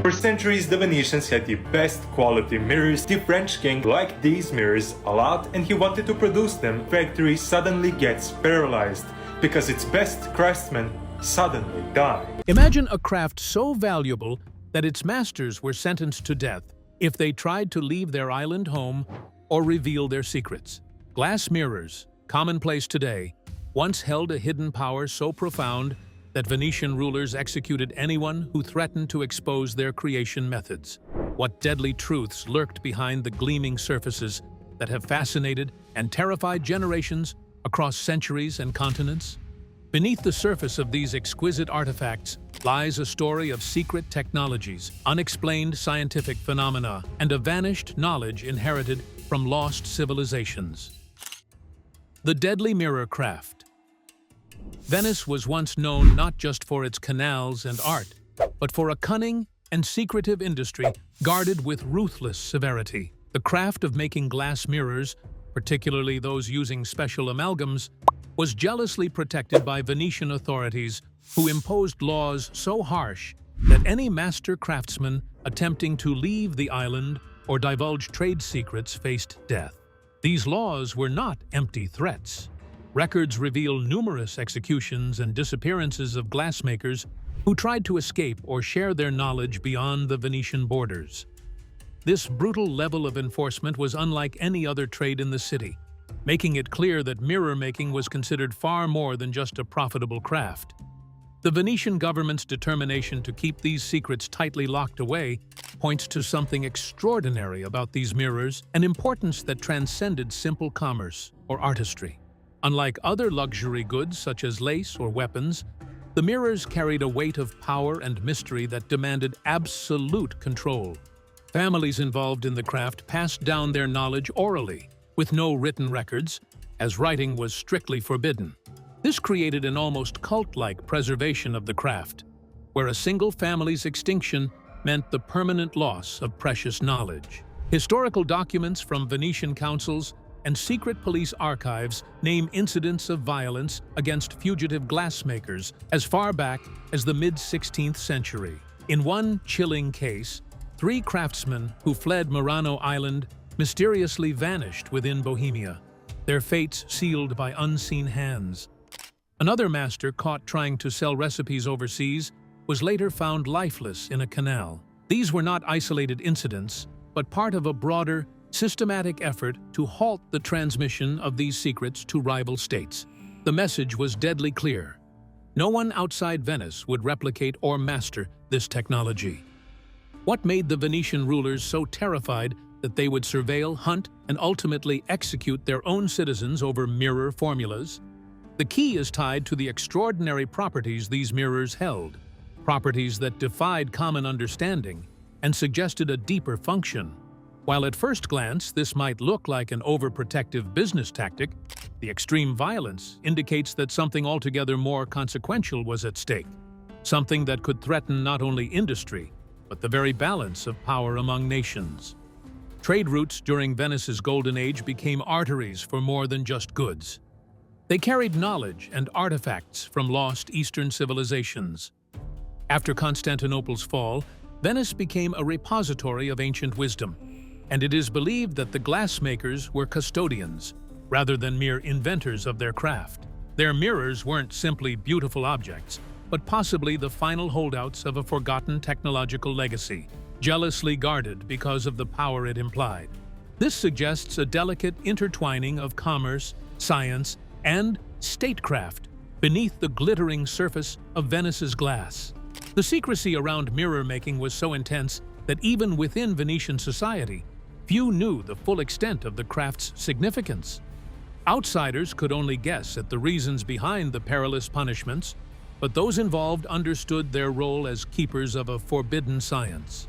For centuries, the Venetians had the best quality mirrors. The French king liked these mirrors a lot and he wanted to produce them. Factory suddenly gets paralyzed because its best craftsmen suddenly die. Imagine a craft so valuable that its masters were sentenced to death if they tried to leave their island home or reveal their secrets. Glass mirrors, commonplace today, once held a hidden power so profound that Venetian rulers executed anyone who threatened to expose their creation methods. What deadly truths lurked behind the gleaming surfaces that have fascinated and terrified generations across centuries and continents? Beneath the surface of these exquisite artifacts lies a story of secret technologies, unexplained scientific phenomena, and a vanished knowledge inherited from lost civilizations. The deadly mirror craft. Venice was once known not just for its canals and art, but for a cunning and secretive industry guarded with ruthless severity. The craft of making glass mirrors, particularly those using special amalgams, was jealously protected by Venetian authorities who imposed laws so harsh that any master craftsman attempting to leave the island or divulge trade secrets faced death. These laws were not empty threats. Records reveal numerous executions and disappearances of glassmakers who tried to escape or share their knowledge beyond the Venetian borders. This brutal level of enforcement was unlike any other trade in the city, making it clear that mirror making was considered far more than just a profitable craft. The Venetian government's determination to keep these secrets tightly locked away points to something extraordinary about these mirrors, an importance that transcended simple commerce or artistry. Unlike other luxury goods such as lace or weapons, the mirrors carried a weight of power and mystery that demanded absolute control. Families involved in the craft passed down their knowledge orally, with no written records, as writing was strictly forbidden. This created an almost cult-like preservation of the craft, where a single family's extinction meant the permanent loss of precious knowledge. Historical documents from Venetian councils and secret police archives name incidents of violence against fugitive glassmakers as far back as the mid-16th century. In one chilling case, 3 craftsmen who fled Murano Island mysteriously vanished within Bohemia, their fates sealed by unseen hands. Another master caught trying to sell recipes overseas was later found lifeless in a canal. These were not isolated incidents, but part of a broader, systematic effort to halt the transmission of these secrets to rival states. The message was deadly clear. No one outside Venice would replicate or master this technology. What made the Venetian rulers so terrified that they would surveil, hunt, and ultimately execute their own citizens over mirror formulas? The key is tied to the extraordinary properties these mirrors held, properties that defied common understanding and suggested a deeper function. While at first glance this might look like an overprotective business tactic, the extreme violence indicates that something altogether more consequential was at stake, something that could threaten not only industry, but the very balance of power among nations. Trade routes during Venice's Golden Age became arteries for more than just goods. They carried knowledge and artifacts from lost Eastern civilizations. After Constantinople's fall, Venice became a repository of ancient wisdom, and it is believed that the glassmakers were custodians, rather than mere inventors of their craft. Their mirrors weren't simply beautiful objects, but possibly the final holdouts of a forgotten technological legacy, jealously guarded because of the power it implied. This suggests a delicate intertwining of commerce, science, and statecraft beneath the glittering surface of Venice's glass. The secrecy around mirror making was so intense that even within Venetian society, few knew the full extent of the craft's significance. Outsiders could only guess at the reasons behind the perilous punishments, but those involved understood their role as keepers of a forbidden science.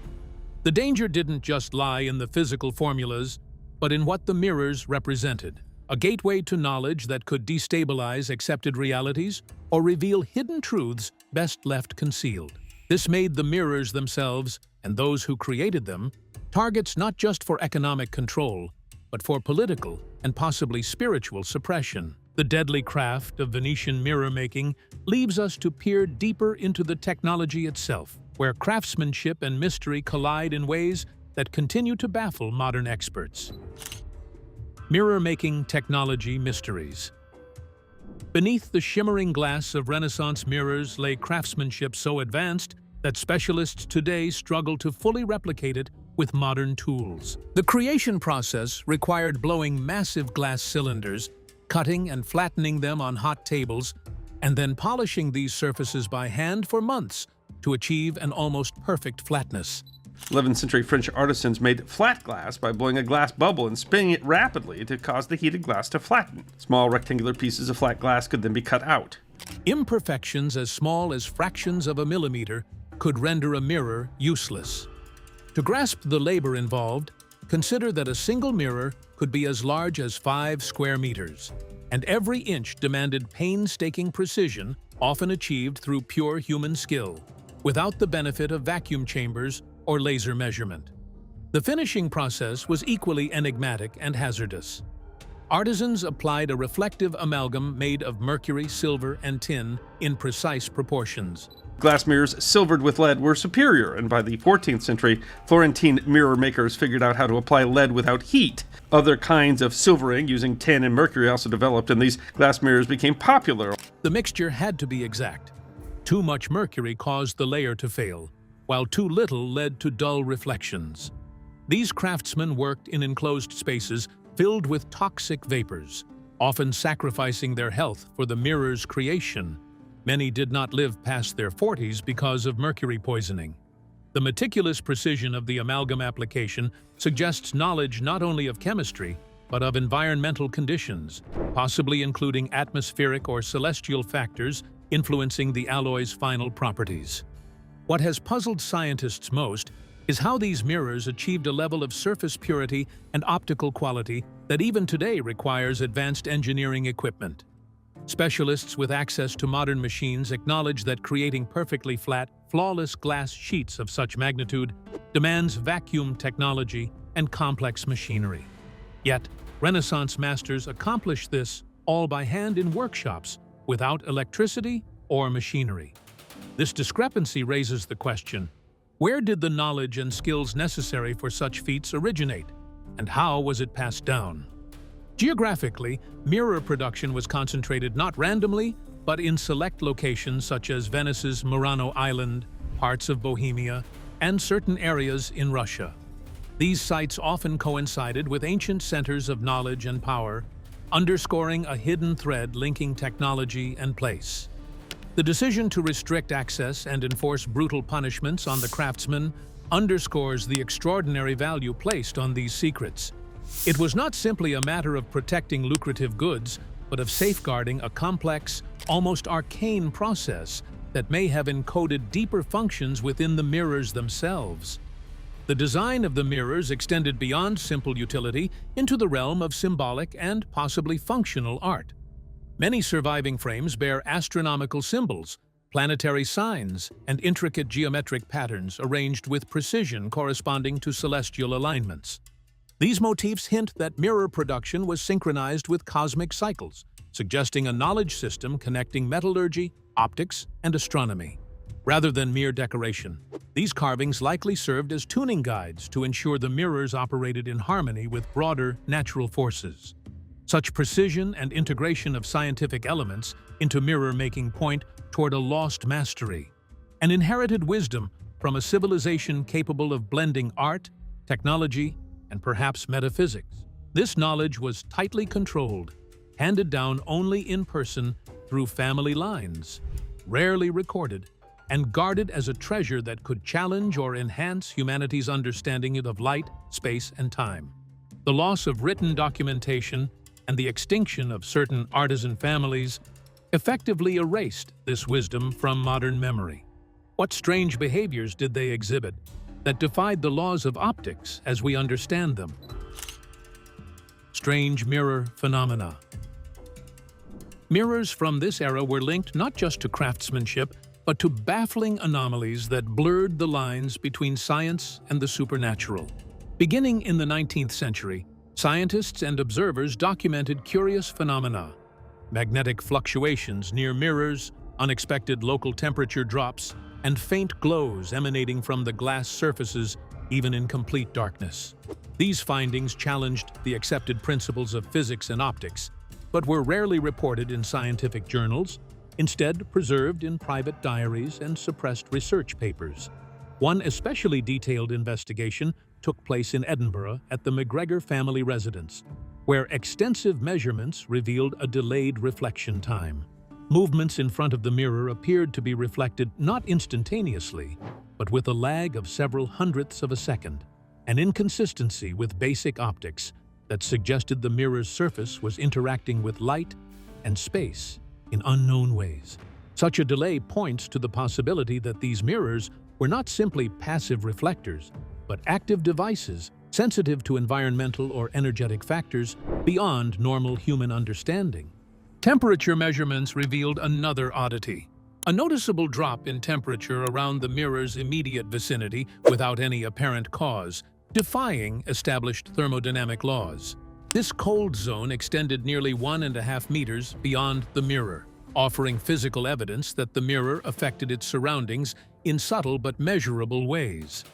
The danger didn't just lie in the physical formulas, but in what the mirrors represented, a gateway to knowledge that could destabilize accepted realities or reveal hidden truths best left concealed. This made the mirrors themselves, and those who created them, targets not just for economic control, but for political and possibly spiritual suppression. The deadly craft of Venetian mirror making leaves us to peer deeper into the technology itself. where craftsmanship and mystery collide in ways that continue to baffle modern experts. Mirror-making technology mysteries. Beneath the shimmering glass of Renaissance mirrors lay craftsmanship so advanced that specialists today struggle to fully replicate it with modern tools. The creation process required blowing massive glass cylinders, cutting and flattening them on hot tables, and then polishing these surfaces by hand for months to achieve an almost perfect flatness. 11th century French artisans made flat glass by blowing a glass bubble and spinning it rapidly to cause the heated glass to flatten. Small rectangular pieces of flat glass could then be cut out. Imperfections as small as fractions of a millimeter could render a mirror useless. To grasp the labor involved, consider that a single mirror could be as large as 5 square meters, and every inch demanded painstaking precision, often achieved through pure human skill, without the benefit of vacuum chambers or laser measurement. The finishing process was equally enigmatic and hazardous. Artisans applied a reflective amalgam made of mercury, silver, and tin in precise proportions. Glass mirrors silvered with lead were superior, and by the 14th century, Florentine mirror makers figured out how to apply lead without heat. Other kinds of silvering using tin and mercury also developed, and these glass mirrors became popular. The mixture had to be exact. Too much mercury caused the layer to fail, while too little led to dull reflections. These craftsmen worked in enclosed spaces filled with toxic vapors, often sacrificing their health for the mirror's creation. Many did not live past their 40s because of mercury poisoning. The meticulous precision of the amalgam application suggests knowledge not only of chemistry, but of environmental conditions, possibly including atmospheric or celestial factors influencing the alloy's final properties. What has puzzled scientists most is how these mirrors achieved a level of surface purity and optical quality that even today requires advanced engineering equipment. Specialists with access to modern machines acknowledge that creating perfectly flat, flawless glass sheets of such magnitude demands vacuum technology and complex machinery. Yet, Renaissance masters accomplished this all by hand in workshops, without electricity or machinery. This discrepancy raises the question, where did the knowledge and skills necessary for such feats originate, and how was it passed down? Geographically, mirror production was concentrated not randomly, but in select locations such as Venice's Murano Island, parts of Bohemia, and certain areas in Russia. These sites often coincided with ancient centers of knowledge and power, underscoring a hidden thread linking technology and place. The decision to restrict access and enforce brutal punishments on the craftsmen underscores the extraordinary value placed on these secrets. It was not simply a matter of protecting lucrative goods, but of safeguarding a complex, almost arcane process that may have encoded deeper functions within the mirrors themselves. The design of the mirrors extended beyond simple utility into the realm of symbolic and possibly functional art. Many surviving frames bear astronomical symbols, planetary signs, and intricate geometric patterns arranged with precision corresponding to celestial alignments. These motifs hint that mirror production was synchronized with cosmic cycles, suggesting a knowledge system connecting metallurgy, optics, and astronomy. Rather than mere decoration, these carvings likely served as tuning guides to ensure the mirrors operated in harmony with broader natural forces. Such precision and integration of scientific elements into mirror-making point toward a lost mastery, an inherited wisdom from a civilization capable of blending art, technology, and perhaps metaphysics. This knowledge was tightly controlled, handed down only in person through family lines, rarely recorded, and guarded as a treasure that could challenge or enhance humanity's understanding of light, space, and time. The loss of written documentation and the extinction of certain artisan families effectively erased this wisdom from modern memory. What strange behaviors did they exhibit that defied the laws of optics as we understand them? Strange mirror phenomena. Mirrors from this era were linked not just to craftsmanship, but to baffling anomalies that blurred the lines between science and the supernatural. Beginning in the 19th century, scientists and observers documented curious phenomena: magnetic fluctuations near mirrors, unexpected local temperature drops, and faint glows emanating from the glass surfaces even in complete darkness. These findings challenged the accepted principles of physics and optics, but were rarely reported in scientific journals, instead preserved in private diaries and suppressed research papers. One especially detailed investigation took place in Edinburgh at the McGregor family residence, where extensive measurements revealed a delayed reflection time. Movements in front of the mirror appeared to be reflected not instantaneously, but with a lag of several hundredths of a second, an inconsistency with basic optics that suggested the mirror's surface was interacting with light and space in unknown ways. Such a delay points to the possibility that these mirrors were not simply passive reflectors, but active devices sensitive to environmental or energetic factors beyond normal human understanding. Temperature measurements revealed another oddity. A noticeable drop in temperature around the mirror's immediate vicinity without any apparent cause, defying established thermodynamic laws. This cold zone extended nearly 1.5 meters beyond the mirror, offering physical evidence that the mirror affected its surroundings in subtle but measurable ways.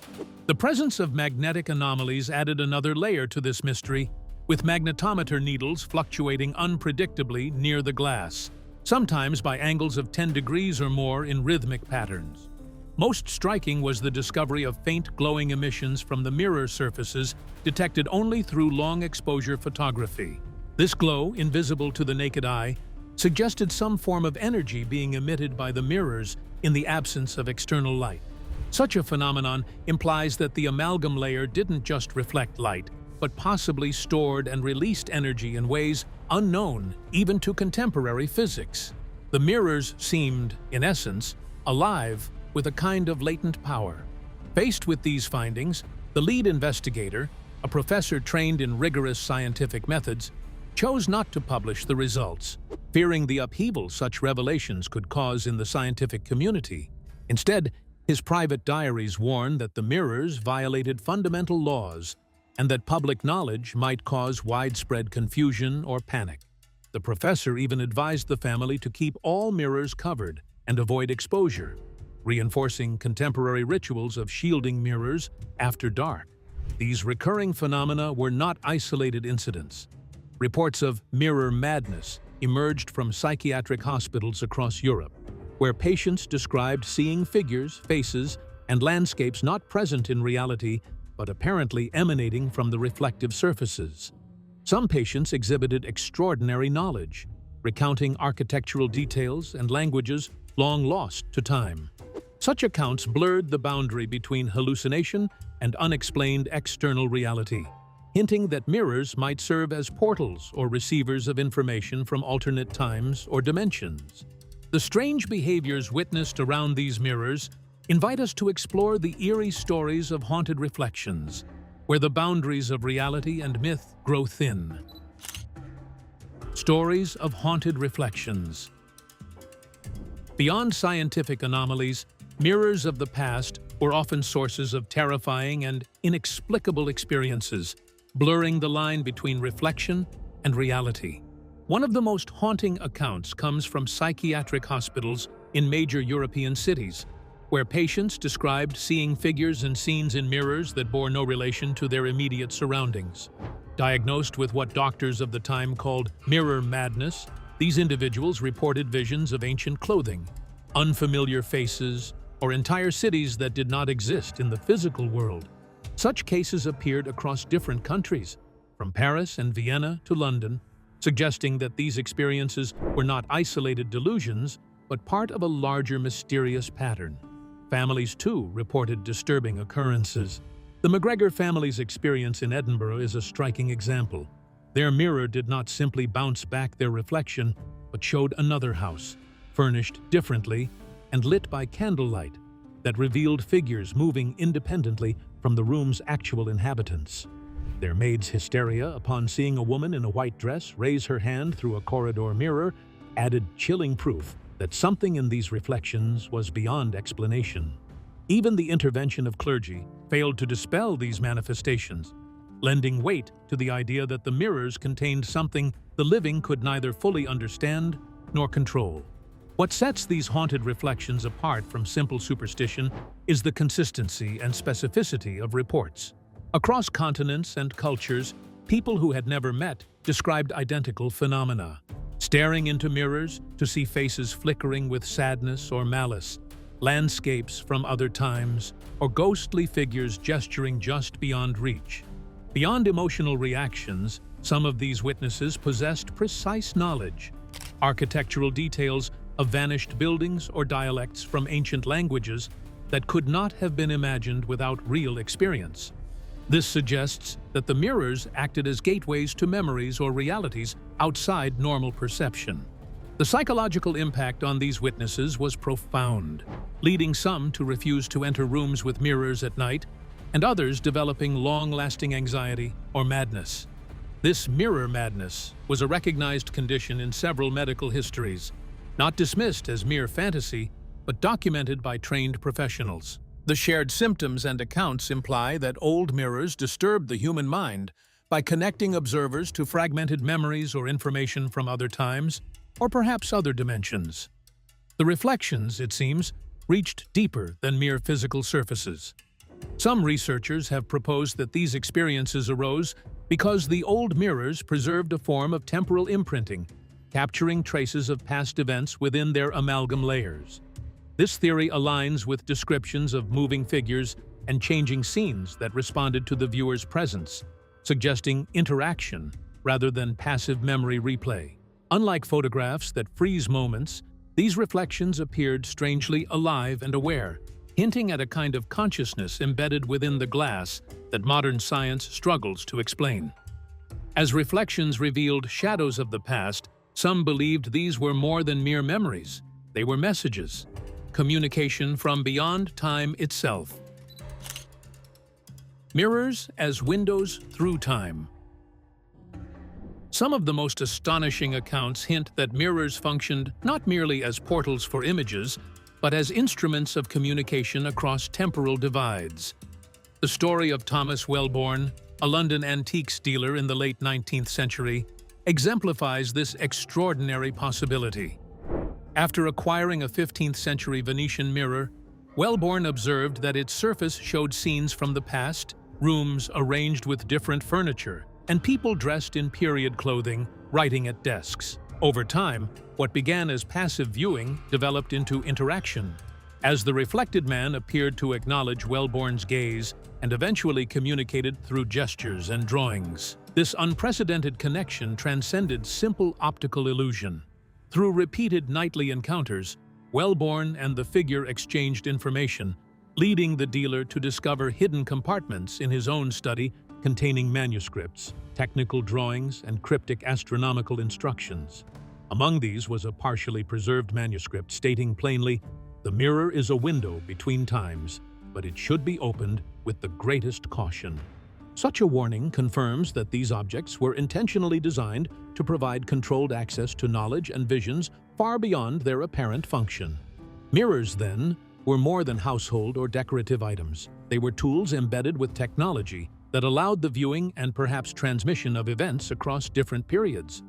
The presence of magnetic anomalies added another layer to this mystery, with magnetometer needles fluctuating unpredictably near the glass, sometimes by angles of 10 degrees or more in rhythmic patterns. Most striking was the discovery of faint glowing emissions from the mirror surfaces detected only through long-exposure photography. This glow, invisible to the naked eye, suggested some form of energy being emitted by the mirrors in the absence of external light. Such a phenomenon implies that the amalgam layer didn't just reflect light, but possibly stored and released energy in ways unknown even to contemporary physics. The mirrors seemed, in essence, alive with a kind of latent power. Faced with these findings, the lead investigator, a professor trained in rigorous scientific methods, chose not to publish the results, fearing the upheaval such revelations could cause in the scientific community. Instead, his private diaries warn that the mirrors violated fundamental laws and that public knowledge might cause widespread confusion or panic. The professor even advised the family to keep all mirrors covered and avoid exposure, reinforcing contemporary rituals of shielding mirrors after dark. These recurring phenomena were not isolated incidents. Reports of mirror madness emerged from psychiatric hospitals across Europe, where patients described seeing figures, faces, and landscapes not present in reality but apparently emanating from the reflective surfaces. Some patients exhibited extraordinary knowledge, recounting architectural details and languages long lost to time. Such accounts blurred the boundary between hallucination and unexplained external reality, hinting that mirrors might serve as portals or receivers of information from alternate times or dimensions. The strange behaviors witnessed around these mirrors invite us to explore the eerie stories of haunted reflections, where the boundaries of reality and myth grow thin. Stories of haunted reflections. Beyond scientific anomalies, mirrors of the past were often sources of terrifying and inexplicable experiences, blurring the line between reflection and reality. One of the most haunting accounts comes from psychiatric hospitals in major European cities, where patients described seeing figures and scenes in mirrors that bore no relation to their immediate surroundings. Diagnosed with what doctors of the time called mirror madness, these individuals reported visions of ancient clothing, unfamiliar faces, or entire cities that did not exist in the physical world. Such cases appeared across different countries, from Paris and Vienna to London, suggesting that these experiences were not isolated delusions, but part of a larger mysterious pattern. Families, too, reported disturbing occurrences. The McGregor family's experience in Edinburgh is a striking example. Their mirror did not simply bounce back their reflection, but showed another house, furnished differently and lit by candlelight, that revealed figures moving independently from the room's actual inhabitants. Their maid's hysteria upon seeing a woman in a white dress raise her hand through a corridor mirror added chilling proof that something in these reflections was beyond explanation. Even the intervention of clergy failed to dispel these manifestations, lending weight to the idea that the mirrors contained something the living could neither fully understand nor control. What sets these haunted reflections apart from simple superstition is the consistency and specificity of reports. Across continents and cultures, people who had never met described identical phenomena. Staring into mirrors to see faces flickering with sadness or malice, landscapes from other times, or ghostly figures gesturing just beyond reach. Beyond emotional reactions, some of these witnesses possessed precise knowledge. Architectural details of vanished buildings or dialects from ancient languages that could not have been imagined without real experience. This suggests that the mirrors acted as gateways to memories or realities outside normal perception. The psychological impact on these witnesses was profound, leading some to refuse to enter rooms with mirrors at night, and others developing long-lasting anxiety or madness. This mirror madness was a recognized condition in several medical histories, not dismissed as mere fantasy, but documented by trained professionals. The shared symptoms and accounts imply that old mirrors disturbed the human mind by connecting observers to fragmented memories or information from other times, or perhaps other dimensions. The reflections, it seems, reached deeper than mere physical surfaces. Some researchers have proposed that these experiences arose because the old mirrors preserved a form of temporal imprinting, capturing traces of past events within their amalgam layers. This theory aligns with descriptions of moving figures and changing scenes that responded to the viewer's presence, suggesting interaction rather than passive memory replay. Unlike photographs that freeze moments, these reflections appeared strangely alive and aware, hinting at a kind of consciousness embedded within the glass that modern science struggles to explain. As reflections revealed shadows of the past, some believed these were more than mere memories. They were messages, communication from beyond time itself. Mirrors as windows through time. Some of the most astonishing accounts hint that mirrors functioned not merely as portals for images, but as instruments of communication across temporal divides. The story of Thomas Welborn, a London antiques dealer in the late 19th century, exemplifies this extraordinary possibility. After acquiring a 15th century Venetian mirror, Welborn observed that its surface showed scenes from the past, rooms arranged with different furniture, and people dressed in period clothing, writing at desks. Over time, what began as passive viewing developed into interaction, as the reflected man appeared to acknowledge Welborn's gaze and eventually communicated through gestures and drawings. This unprecedented connection transcended simple optical illusion. Through repeated nightly encounters, Welborn and the figure exchanged information, leading the dealer to discover hidden compartments in his own study containing manuscripts, technical drawings, and cryptic astronomical instructions. Among these was a partially preserved manuscript stating plainly, "The mirror is a window between times, but it should be opened with the greatest caution." Such a warning confirms that these objects were intentionally designed to provide controlled access to knowledge and visions far beyond their apparent function. Mirrors, then, were more than household or decorative items. They were tools embedded with technology that allowed the viewing and perhaps transmission of events across different periods.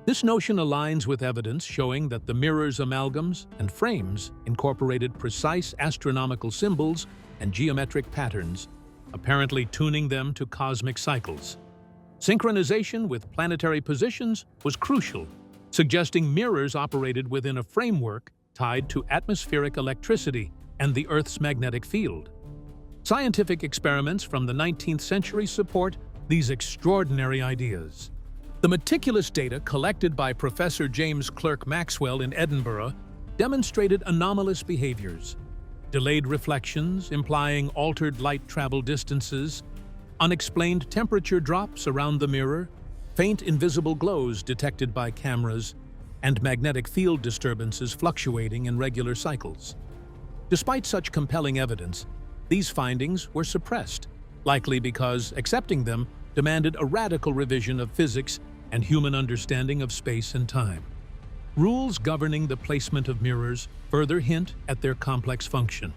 This notion aligns with evidence showing that the mirror's amalgams and frames incorporated precise astronomical symbols and geometric patterns, apparently tuning them to cosmic cycles. Synchronization with planetary positions was crucial, suggesting mirrors operated within a framework tied to atmospheric electricity and the Earth's magnetic field. Scientific experiments from the 19th century support these extraordinary ideas. The meticulous data collected by Professor James Clerk Maxwell in Edinburgh demonstrated anomalous behaviors: delayed reflections implying altered light travel distances, unexplained temperature drops around the mirror, faint invisible glows detected by cameras, and magnetic field disturbances fluctuating in regular cycles. Despite such compelling evidence, these findings were suppressed, likely because accepting them demanded a radical revision of physics and human understanding of space and time. Rules governing the placement of mirrors further hint at their complex function.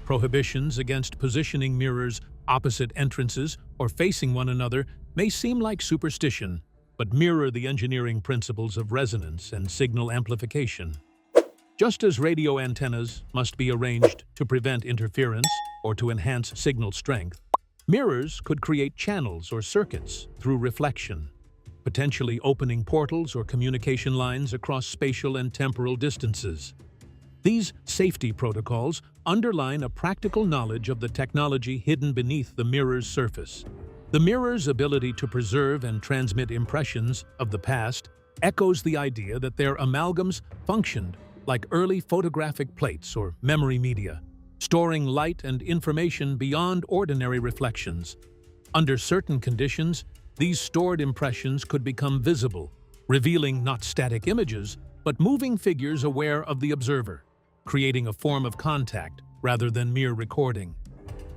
Prohibitions against positioning mirrors opposite entrances or facing one another may seem like superstition, but mirror the engineering principles of resonance and signal amplification. Just as radio antennas must be arranged to prevent interference or to enhance signal strength, mirrors could create channels or circuits through reflection, potentially opening portals or communication lines across spatial and temporal distances. These safety protocols underline a practical knowledge of the technology hidden beneath the mirror's surface. The mirror's ability to preserve and transmit impressions of the past echoes the idea that their amalgams functioned like early photographic plates or memory media, storing light and information beyond ordinary reflections. Under certain conditions, these stored impressions could become visible, revealing not static images, but moving figures aware of the observer, creating a form of contact rather than mere recording.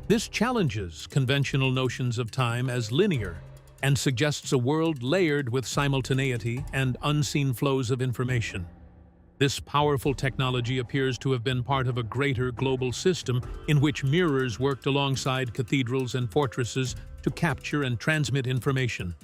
This challenges conventional notions of time as linear and suggests a world layered with simultaneity and unseen flows of information. This powerful technology appears to have been part of a greater global system in which mirrors worked alongside cathedrals and fortresses to capture and transmit information.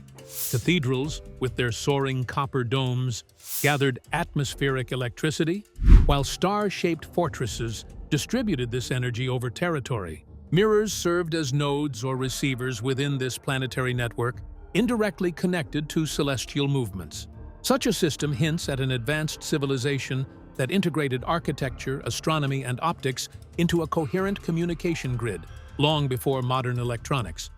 Cathedrals, with their soaring copper domes, gathered atmospheric electricity, while star-shaped fortresses distributed this energy over territory. Mirrors served as nodes or receivers within this planetary network, indirectly connected to celestial movements. Such a system hints at an advanced civilization that integrated architecture, astronomy, and optics into a coherent communication grid, long before modern electronics.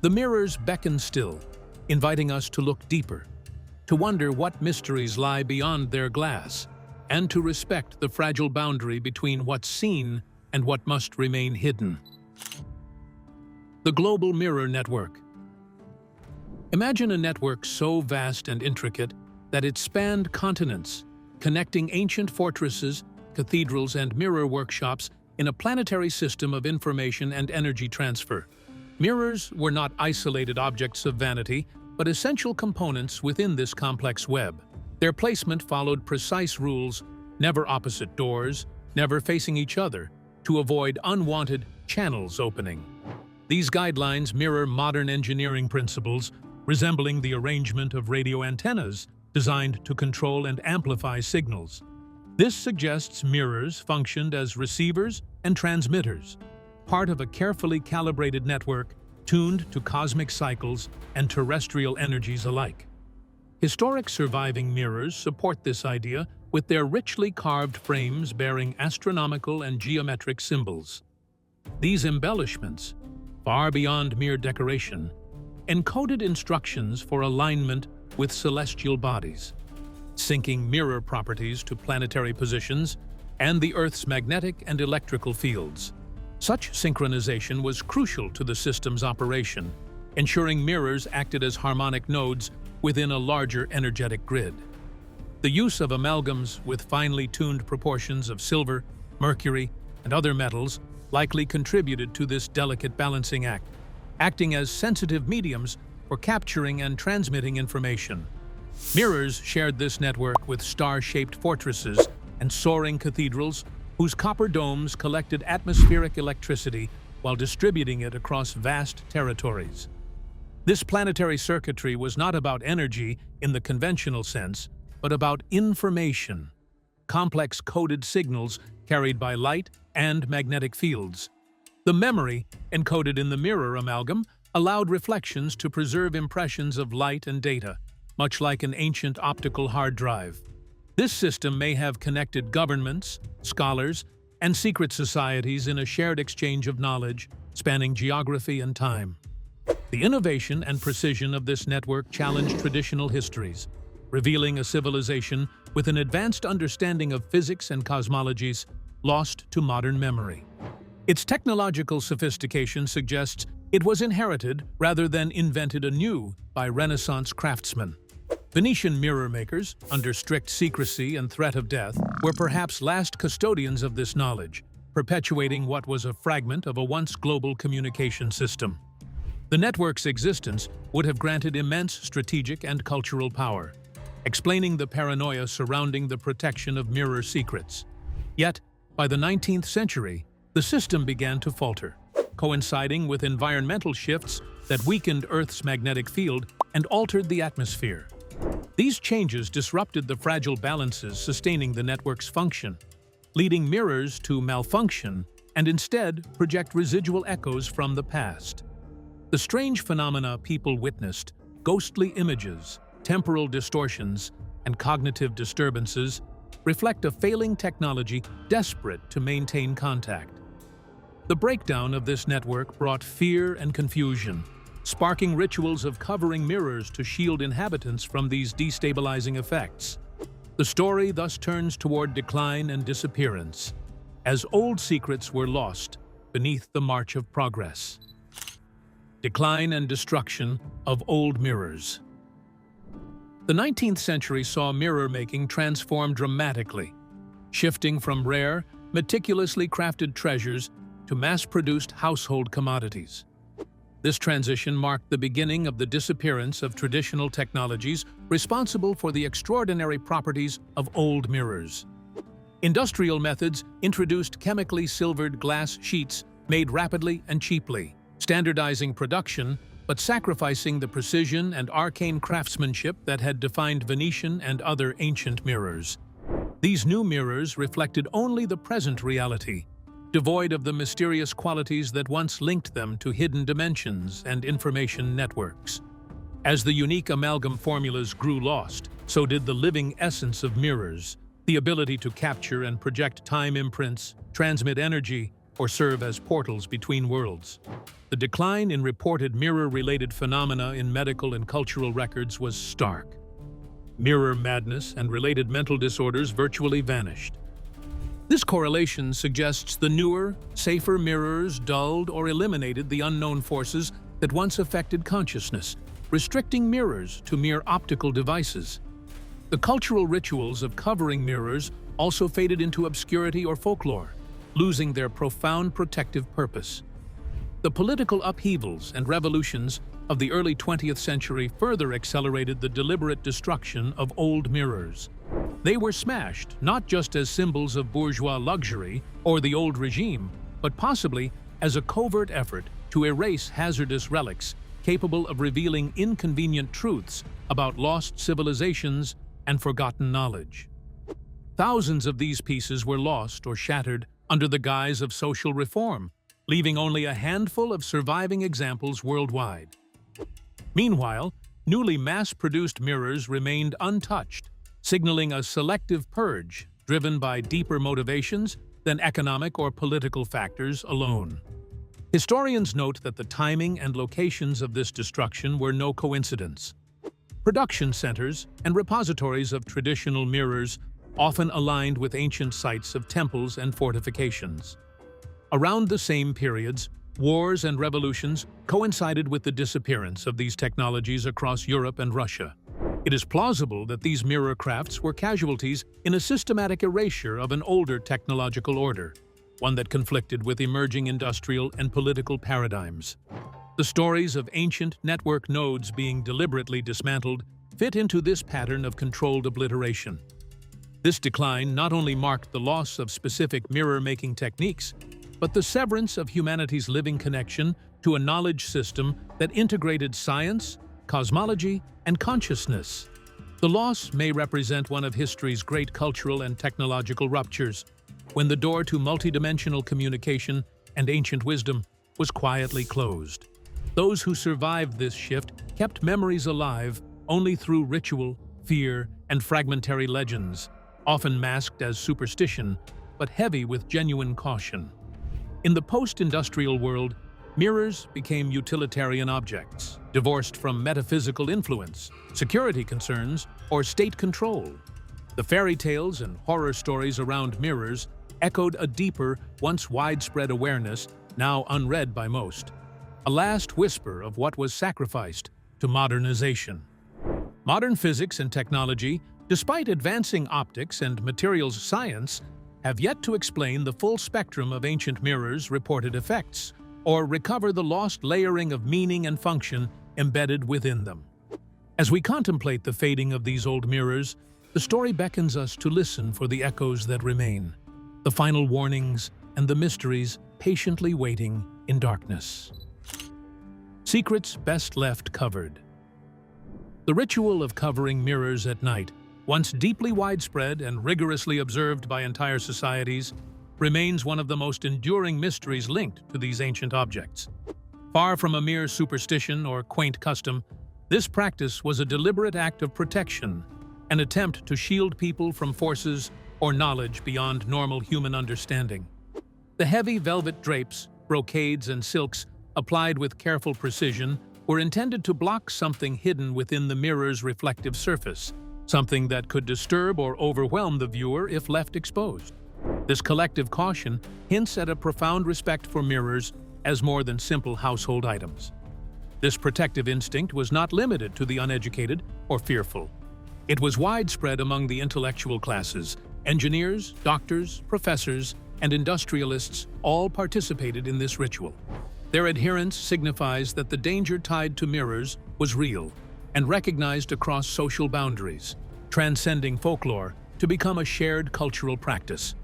The mirrors beckon still, inviting us to look deeper, to wonder what mysteries lie beyond their glass, and to respect the fragile boundary between what's seen and what must remain hidden. The Global Mirror Network. Imagine a network so vast and intricate that it spanned continents, connecting ancient fortresses, cathedrals, and mirror workshops in a planetary system of information and energy transfer. Mirrors were not isolated objects of vanity, but essential components within this complex web. Their placement followed precise rules, never opposite doors, never facing each other, to avoid unwanted channels opening. These guidelines mirror modern engineering principles, resembling the arrangement of radio antennas designed to control and amplify signals. This suggests mirrors functioned as receivers and transmitters, part of a carefully calibrated network tuned to cosmic cycles and terrestrial energies alike. Historic surviving mirrors support this idea with their richly carved frames bearing astronomical and geometric symbols. These embellishments, far beyond mere decoration, encoded instructions for alignment with celestial bodies, syncing mirror properties to planetary positions and the Earth's magnetic and electrical fields. Such synchronization was crucial to the system's operation, ensuring mirrors acted as harmonic nodes within a larger energetic grid. The use of amalgams with finely tuned proportions of silver, mercury, and other metals likely contributed to this delicate balancing act, acting as sensitive mediums for capturing and transmitting information. Mirrors shared this network with star-shaped fortresses and soaring cathedrals whose copper domes collected atmospheric electricity while distributing it across vast territories. This planetary circuitry was not about energy in the conventional sense, but about information, complex coded signals carried by light and magnetic fields. The memory, encoded in the mirror amalgam, allowed reflections to preserve impressions of light and data, much like an ancient optical hard drive. This system may have connected governments, scholars, and secret societies in a shared exchange of knowledge spanning geography and time. The innovation and precision of this network challenged traditional histories, revealing a civilization with an advanced understanding of physics and cosmologies lost to modern memory. Its technological sophistication suggests it was inherited rather than invented anew by Renaissance craftsmen. Venetian mirror makers, under strict secrecy and threat of death, were perhaps last custodians of this knowledge, perpetuating what was a fragment of a once global communication system. The network's existence would have granted immense strategic and cultural power, explaining the paranoia surrounding the protection of mirror secrets. Yet, by the 19th century, the system began to falter, coinciding with environmental shifts that weakened Earth's magnetic field and altered the atmosphere. These changes disrupted the fragile balances sustaining the network's function, leading mirrors to malfunction and instead project residual echoes from the past. The strange phenomena people witnessed, ghostly images, temporal distortions, and cognitive disturbances, reflect a failing technology desperate to maintain contact. The breakdown of this network brought fear and confusion, sparking rituals of covering mirrors to shield inhabitants from these destabilizing effects. The story thus turns toward decline and disappearance, as old secrets were lost beneath the march of progress. Decline and destruction of old mirrors. The 19th century saw mirror making transform dramatically, shifting from rare, meticulously crafted treasures to mass-produced household commodities. This transition marked the beginning of the disappearance of traditional technologies responsible for the extraordinary properties of old mirrors. Industrial methods introduced chemically silvered glass sheets made rapidly and cheaply, standardizing production but sacrificing the precision and arcane craftsmanship that had defined Venetian and other ancient mirrors. These new mirrors reflected only the present reality, devoid of the mysterious qualities that once linked them to hidden dimensions and information networks. As the unique amalgam formulas grew lost, so did the living essence of mirrors, the ability to capture and project time imprints, transmit energy, or serve as portals between worlds. The decline in reported mirror-related phenomena in medical and cultural records was stark. Mirror madness and related mental disorders virtually vanished. This correlation suggests the newer, safer mirrors dulled or eliminated the unknown forces that once affected consciousness, restricting mirrors to mere optical devices. The cultural rituals of covering mirrors also faded into obscurity or folklore, losing their profound protective purpose. The political upheavals and revolutions of the early 20th century further accelerated the deliberate destruction of old mirrors. They were smashed not just as symbols of bourgeois luxury or the old regime, but possibly as a covert effort to erase hazardous relics capable of revealing inconvenient truths about lost civilizations and forgotten knowledge. Thousands of these pieces were lost or shattered under the guise of social reform, leaving only a handful of surviving examples worldwide. Meanwhile, newly mass-produced mirrors remained untouched, signaling a selective purge driven by deeper motivations than economic or political factors alone. Historians note that the timing and locations of this destruction were no coincidence. Production centers and repositories of traditional mirrors often aligned with ancient sites of temples and fortifications. Around the same periods, wars and revolutions coincided with the disappearance of these technologies across Europe and Russia. It is plausible that these mirror crafts were casualties in a systematic erasure of an older technological order, one that conflicted with emerging industrial and political paradigms. The stories of ancient network nodes being deliberately dismantled fit into this pattern of controlled obliteration. This decline not only marked the loss of specific mirror-making techniques, but the severance of humanity's living connection to a knowledge system that integrated science, cosmology, and consciousness. The loss may represent one of history's great cultural and technological ruptures, when the door to multidimensional communication and ancient wisdom was quietly closed. Those who survived this shift kept memories alive only through ritual, fear, and fragmentary legends, often masked as superstition, but heavy with genuine caution. In the post-industrial world, mirrors became utilitarian objects, divorced from metaphysical influence, security concerns, or state control. The fairy tales and horror stories around mirrors echoed a deeper, once widespread awareness, now unread by most. A last whisper of what was sacrificed to modernization. Modern physics and technology, despite advancing optics and materials science, have yet to explain the full spectrum of ancient mirrors' reported effects, or recover the lost layering of meaning and function embedded within them. As we contemplate the fading of these old mirrors, the story beckons us to listen for the echoes that remain, the final warnings and the mysteries patiently waiting in darkness. Secrets best left covered. The ritual of covering mirrors at night once deeply widespread and rigorously observed by entire societies, remains one of the most enduring mysteries linked to these ancient objects. Far from a mere superstition or quaint custom, this practice was a deliberate act of protection, an attempt to shield people from forces or knowledge beyond normal human understanding. The heavy velvet drapes, brocades, and silks, applied with careful precision, were intended to block something hidden within the mirror's reflective surface, something that could disturb or overwhelm the viewer if left exposed. This collective caution hints at a profound respect for mirrors as more than simple household items. This protective instinct was not limited to the uneducated or fearful. It was widespread among the intellectual classes. Engineers, doctors, professors, and industrialists all participated in this ritual. Their adherence signifies that the danger tied to mirrors was real and recognized across social boundaries, transcending folklore to become a shared cultural practice.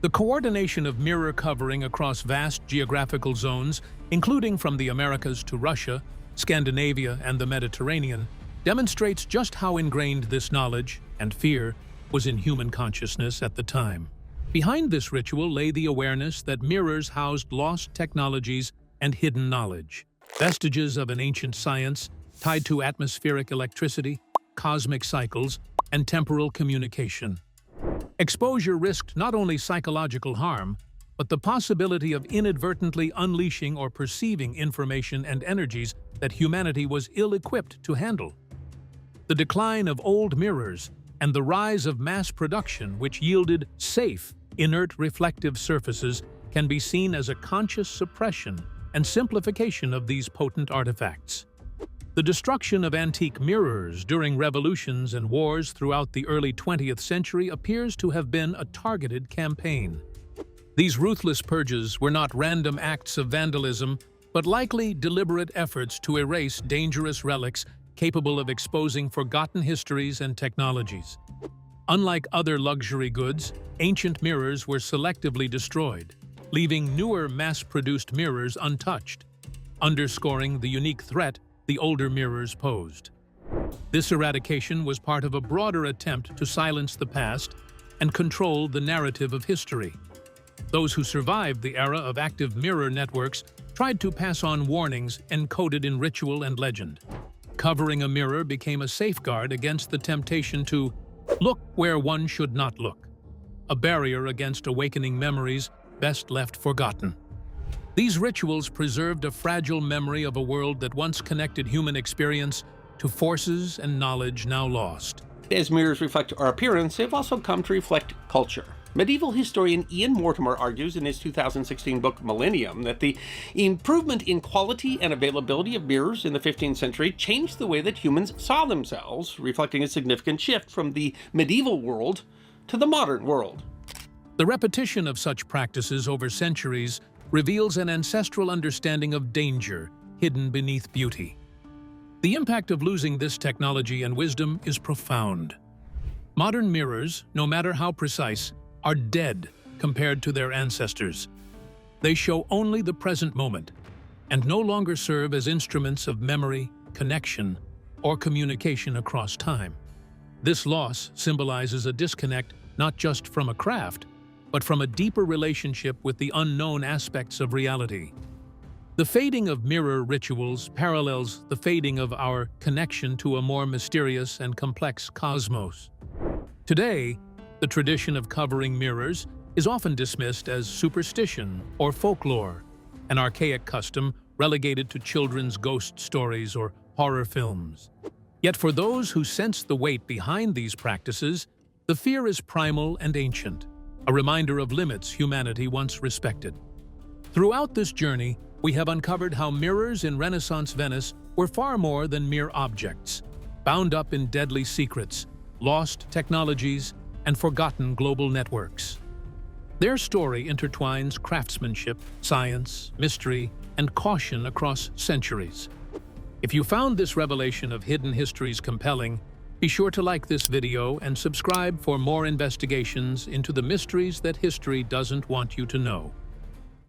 The coordination of mirror covering across vast geographical zones, including from the Americas to Russia, Scandinavia, and the Mediterranean, demonstrates just how ingrained this knowledge and fear was in human consciousness at the time. Behind this ritual lay the awareness that mirrors housed lost technologies and hidden knowledge, vestiges of an ancient science tied to atmospheric electricity, cosmic cycles, and temporal communication. Exposure risked not only psychological harm, but the possibility of inadvertently unleashing or perceiving information and energies that humanity was ill-equipped to handle. The decline of old mirrors and the rise of mass production, which yielded safe, inert reflective surfaces, can be seen as a conscious suppression and simplification of these potent artifacts. The destruction of antique mirrors during revolutions and wars throughout the early 20th century appears to have been a targeted campaign. These ruthless purges were not random acts of vandalism, but likely deliberate efforts to erase dangerous relics capable of exposing forgotten histories and technologies. Unlike other luxury goods, ancient mirrors were selectively destroyed, leaving newer mass-produced mirrors untouched, underscoring the unique threat the older mirrors posed. This eradication was part of a broader attempt to silence the past and control the narrative of history. Those who survived the era of active mirror networks tried to pass on warnings encoded in ritual and legend. Covering a mirror became a safeguard against the temptation to look where one should not look, a barrier against awakening memories best left forgotten. These rituals preserved a fragile memory of a world that once connected human experience to forces and knowledge now lost. As mirrors reflect our appearance, they've also come to reflect culture. Medieval historian Ian Mortimer argues in his 2016 book Millennium that the improvement in quality and availability of mirrors in the 15th century changed the way that humans saw themselves, reflecting a significant shift from the medieval world to the modern world. The repetition of such practices over centuries reveals an ancestral understanding of danger hidden beneath beauty. The impact of losing this technology and wisdom is profound. Modern mirrors, no matter how precise, are dead compared to their ancestors. They show only the present moment and no longer serve as instruments of memory, connection, or communication across time. This loss symbolizes a disconnect not just from a craft, but from a deeper relationship with the unknown aspects of reality. The fading of mirror rituals parallels the fading of our connection to a more mysterious and complex cosmos. Today, the tradition of covering mirrors is often dismissed as superstition or folklore, an archaic custom relegated to children's ghost stories or horror films. Yet for those who sense the weight behind these practices, the fear is primal and ancient, a reminder of limits humanity once respected. Throughout this journey, we have uncovered how mirrors in Renaissance Venice were far more than mere objects, bound up in deadly secrets, lost technologies, and forgotten global networks. Their story intertwines craftsmanship, science, mystery, and caution across centuries. If you found this revelation of hidden histories compelling, be sure to like this video and subscribe for more investigations into the mysteries that history doesn't want you to know.